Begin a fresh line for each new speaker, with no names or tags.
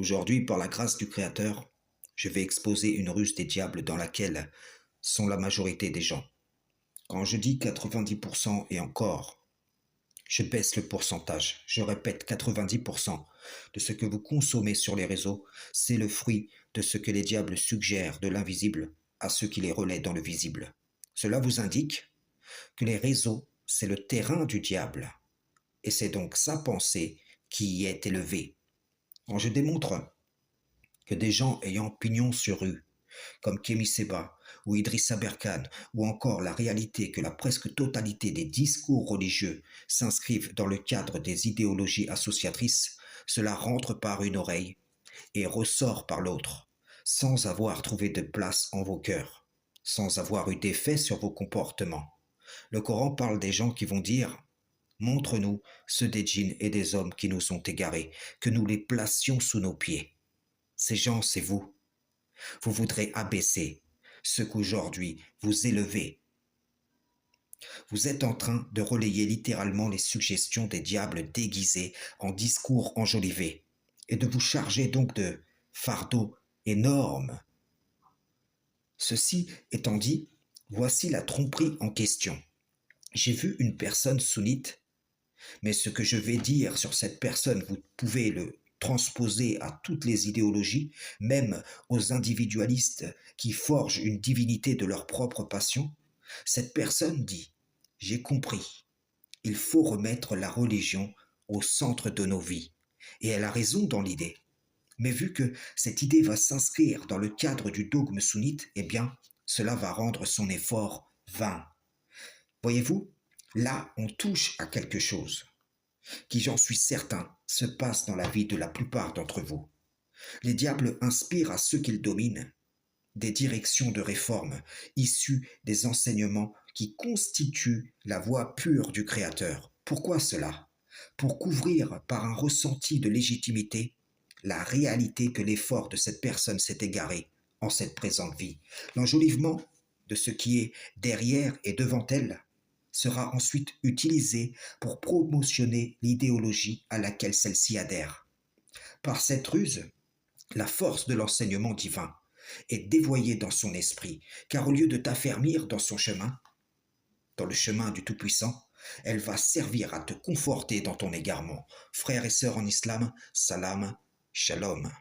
Aujourd'hui, par la grâce du Créateur, je vais exposer une ruse des diables dans laquelle sont la majorité des gens. Quand je dis 90% et encore, je baisse le pourcentage. Je répète, 90% de ce que vous consommez sur les réseaux, c'est le fruit de ce que les diables suggèrent de l'invisible à ceux qui les relaient dans le visible. Cela vous indique que les réseaux, c'est le terrain du diable, et c'est donc sa pensée qui y est élevée. Quand je démontre que des gens ayant pignon sur rue, comme Kémy Séba ou Idrissa Berkane, ou encore la réalité que la presque totalité des discours religieux s'inscrivent dans le cadre des idéologies associatrices, cela rentre par une oreille et ressort par l'autre, sans avoir trouvé de place en vos cœurs, sans avoir eu d'effet sur vos comportements. Le Coran parle des gens qui vont dire: montre-nous ceux des djinns et des hommes qui nous ont égarés, que nous les placions sous nos pieds. Ces gens, c'est vous. Vous voudrez abaisser ce qu'aujourd'hui vous élevez. Vous êtes en train de relayer littéralement les suggestions des diables déguisés en discours enjolivés et de vous charger donc de fardeaux énormes. Ceci étant dit, voici la tromperie en question. J'ai vu une personne sunnite, mais ce que je vais dire sur cette personne, vous pouvez le transposer à toutes les idéologies, même aux individualistes qui forgent une divinité de leur propre passion. Cette personne dit: j'ai compris, il faut remettre la religion au centre de nos vies. Et elle a raison dans l'idée. Mais vu que cette idée va s'inscrire dans le cadre du dogme sunnite, eh bien, cela va rendre son effort vain. Voyez-vous, là, on touche à quelque chose qui, j'en suis certain, se passe dans la vie de la plupart d'entre vous. Les diables inspirent à ceux qu'ils dominent des directions de réforme issues des enseignements qui constituent la voie pure du Créateur. Pourquoi cela? Pour couvrir par un ressenti de légitimité la réalité que l'effort de cette personne s'est égaré en cette présente vie. L'enjolivement de ce qui est derrière et devant elle sera ensuite utilisé pour promotionner l'idéologie à laquelle celle-ci adhère. Par cette ruse, la force de l'enseignement divin est dévoyée dans son esprit, car au lieu de t'affermir dans son chemin, dans le chemin du Tout-Puissant, elle va servir à te conforter dans ton égarement. Frères et sœurs en islam, salam, shalom.